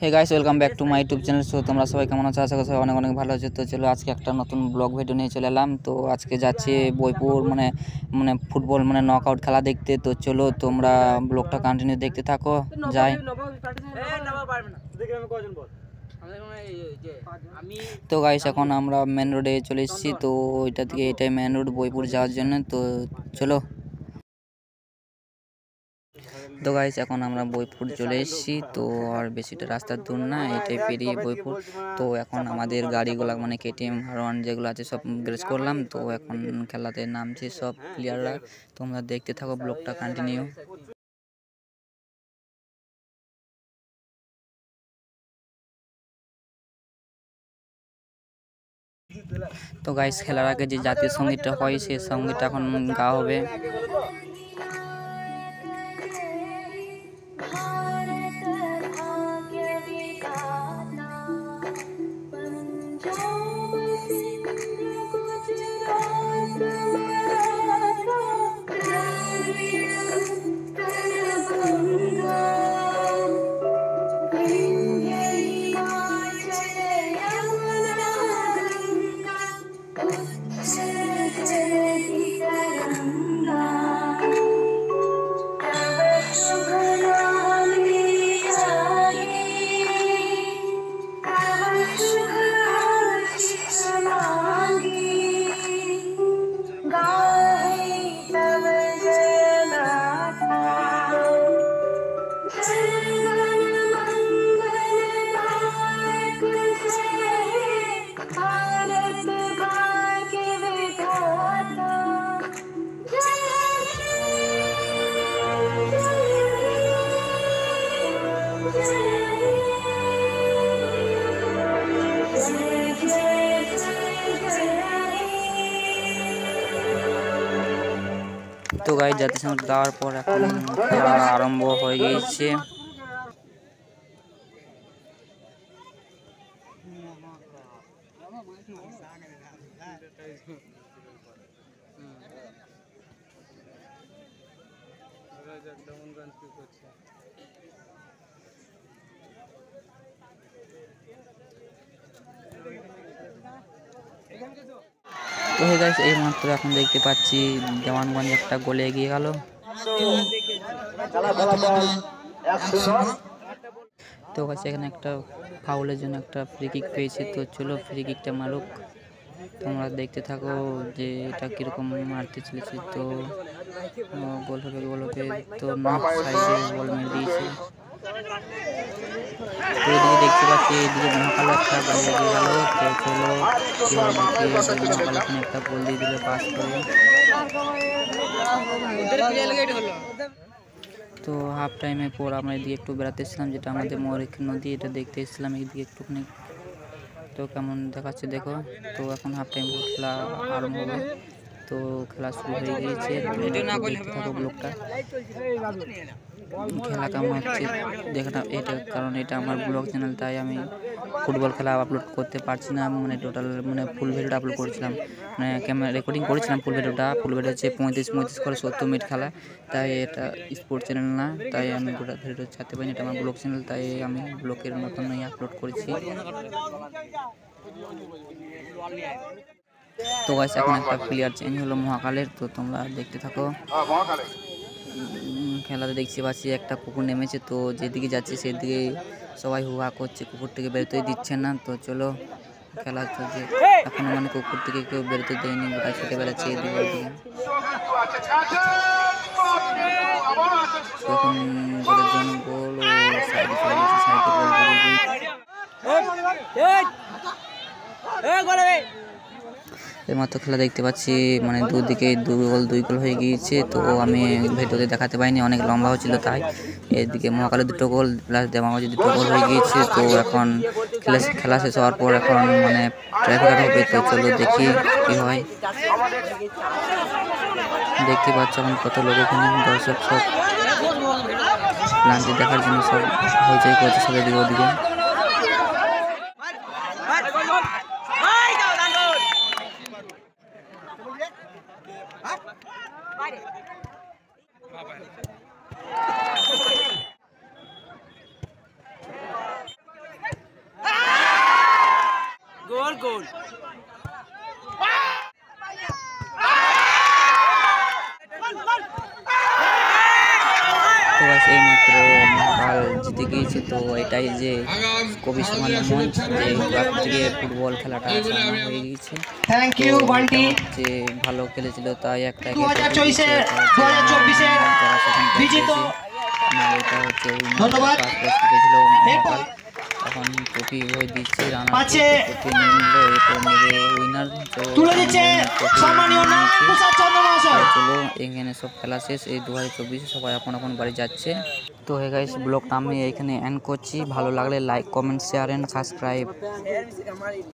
Hey guys, welcome back to my YouTube channel. So তোমরা সবাই কেমন আছো? আশা করি সবাই অনেক অনেক ভালো আছো। তো চলো আজকে একটা নতুন ব্লগ ভিডিও নিয়ে চলে এলাম। তো আজকে যাচ্ছি বইপুর মানে ফুটবল নকআউট খেলা দেখতে। তো চলো তোমরা ব্লগটা কন্টিনিউ দেখতে থাকো। যাই। তো গাইস, এখন আমরা মেন রোডে চলে এসেছি। তো ওইটা থেকে এটাই মেন রোড বইপুর যাওয়ার জন্য। তো চলো। তো গাইস, এখন আমরা বইপুর চলে এসেছি। তো আর বেশিটা রাস্তার দূর না, এটাই পেরিয়ে বইপুর। তো এখন আমাদের গাড়িগুলো কেটিএম R1 যেগুলো আছে সব গ্যারেজ করলাম। তো এখন খেলাতে নামছে সব প্লেয়াররা। তোমরা দেখতে থাকো ব্লগটা কন্টিনিউ। তো গাইস, খেলার আগে যে জাতীয় সঙ্গীতটা হয় সেই সঙ্গীতটা এখন গাওয়া হবে। তো গাইস, জাতীয় সঙ্গীত গাওয়ার পর এখন খেলা আরম্ভ হয়ে গিয়েছে। তো হে গাইস, এই মাত্র এখন দেখতে পাচ্ছি দেওয়ানগঞ্জ একটা গোলে এগিয়ে গেল। তো গাইস, এখানে একটা ফাউলের জন্য একটা ফ্রি কিক পেয়েছে। তো চলো ফ্রি কিকটা মারুক। তোমরা দেখতে থাকো যে এটা কিরকম মারতে চলেছে। তো গোল হবে গোল হবে। তো নর্থ সাইডে বল মেরে দিয়েছে। তো এদিকে দেখতে পাচ্ছি এদিকে মহাকাল একটা গোল এগিয়ে গেল। তো চলো এবার দেখি মহাকাল এখানে একটা গোল দিয়ে দিল পাস করে। তো হাফ টাইমের পর আমরা এদিকে একটু বেড়াতে এসেছিলাম, যেটা আমাদের ময়ূরী নদী, এটা দেখতে এসেছিলাম এইদিকে একটুখানি। তো কেমন দেখাচ্ছে দেখো। তো এখন হাফ টাইম খেলা আরম্ভ হবে। তো খেলা শুরু হয়ে গিয়েছে। দেখতে থাকো ব্লগটা। খেলা কেমন হচ্ছে দেখা এটা, কারণ এটা আমার ব্লগ চ্যানেল, তাই আমি ফুটবল খেলা আপলোড করতে পারছি না। টোটাল ফুল ভিডিওটা আপলোড করেছিলাম, ক্যামেরা রেকর্ডিং করেছিলাম ফুল ভিডিও হচ্ছে 35 করে 70 মিনিট খেলা। তাই এটা স্পোর্টস চ্যানেল না, তাই আমি গোটা ভিডিও ছাড়তে পারিনি। এটা আমার ব্লগ চ্যানেল, তাই আমি ব্লগের মতনই আপলোড করেছি। তো গাইস, এখন একটা প্লেয়ার চেঞ্জ হলো মহাকালের। তো তোমরা দেখতে থাকো। খেলাতে দেখছি পাচ্ছি একটা কুকুর নেমেছে। তো যেদিকে যাচ্ছে সেদিকে সবাই হুহা করছে, কুকুর থেকে বেরোতেই দিচ্ছে না। তো চলো খেলা চলছে এখনো, কুকুর থেকে কেউ বেরোতে দেয়নি, গোটা ছুটে বেড়াচ্ছে এদিকে ওদিকে। এখন গোলের জন্য গোল ও সাইডে চলে গেছে, সাইডে গোল করে এইমাত্র খেলা দেখতে পাচ্ছি, দুদিকে দুই গোল হয়ে গিয়েছে। তো আমি ভিডিওতে দেখাতে পাইনি, অনেক লম্বা হচ্ছিল, তাই এদিকে মহাকালে 2টো গোল প্লাস দেওয়ানগঞ্জে 2টো গোল হয়ে গিয়েছে। তো এখন খেলা শেষ হওয়ার পর এখন ট্রাফিক হবে। তো চলো দেখি কি হয়। দেখতে পাচ্ছ এখন কত লোক, এখানে দর্শক সব প্লান্টি দেখার জন্য সব হইচই করছে সব এদিকে ওদিকে। তো গাইস এইমাত্র মহাকাল জিতে গিয়েছে। তো এটাই যে কবি সমান মঞ্চ যে ক্লাব থেকে ফুটবল খেলাটা চালানো হয়ে গিয়েছে। Thank you Bunty. যে ভালো খেলেছিল তাই একটা 2024 এর বিজেতা এটা হচ্ছে ধন্যবাদ। মহাকাল এখন ট্রফি হয়ে দিচ্ছে পাচ্ছে ট্রফি নিল এরপর নেবে উইনার তুলে দিচ্ছে সম্মানীয় নাম প্রসাদ চন্দ্র মহাশয়। চলো এখানে সব খেলা শেষ। এই 2024 সবাই আপন আপন বাড়ি যাচ্ছে। তো হে গাইস ব্লগটা আমি এইখানে এন্ড করছি। ভালো লাগলে like comment share and subscribe.